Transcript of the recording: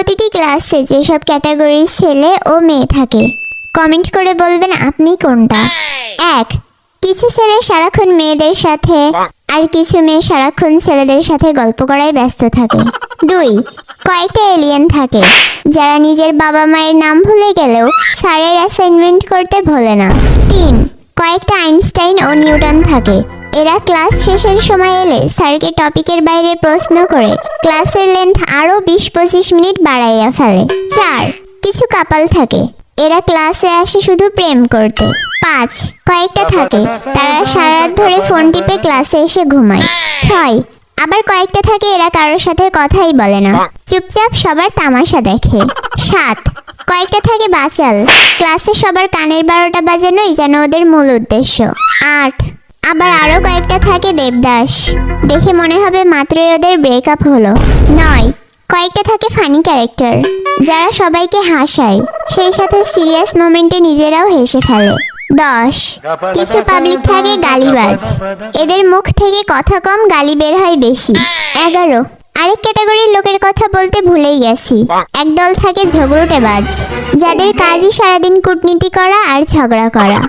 প্রতিটি ক্লাসে যেসব ক্যাটাগরির ছেলে ও মেয়ে থাকে কমেন্ট করে বলবেন আপনি কোনটা। 1. কিছু ছেলে সারাক্ষণ মেয়েদের সাথে আর কিছু মেয়ে সারাক্ষণ ছেলেদের সাথে গল্প করায় ব্যস্ত থাকে। 2. কয়েকটা এলিয়েন থাকে যারা নিজের বাবা মায়ের নাম ভুলে গেলেও স্যারের অ্যাসাইনমেন্ট করতে ভোলে না। 3. কয়েকটা আইনস্টাইন ও নিউটন থাকে, এরা ক্লাস শেষের সময় এলে স্যারকে টপিকের বাইরে প্রশ্ন করে ক্লাসের লেন্থ আরো 20-25 মিনিট বাড়াইয়া ফেলে। 4. কিছু কাপাল থাকে, এরা ক্লাসে আসে শুধু প্রেম করতে। 5. কয়েকটা থাকে তারা সারা রাত ধরে ফোন টিপে ক্লাসে এসে ঘুমায়। 6. আবার কয়েকটা থাকে এরা কারোর সাথে কথাই বলে না, চুপচাপ সবার তামাশা দেখে। 7. কয়েকটা থাকে বাচাল, ক্লাসে সবার কানের 12টা বাজানোই যেন ওদের মূল উদ্দেশ্য। 8. আবার আরো কয়েকটা থাকে দেবদাস, দেখে মনে হবে মাত্রই ওদের ব্রেকআপ হলো। 9. কয়েকটা থাকে ফানি ক্যারেক্টার যারা সবাইকে হাসায়, সেই সাথে সিরিয়াস মোমেন্টে নিজেরাও হেসে ফেলে। 10. কিছু পাবলিক থাকে গালিবাজ, এদের মুখ থেকে কথা কম গালি বের হয় বেশি। 11. আরেক ক্যাটাগরির লোকের কথা বলতে ভুলেই গেছি, একদল থাকে ঝগড়ুটেবাজ যাদের কাজই সারাদিন কূটনীতি করা আর ঝগড়া করা।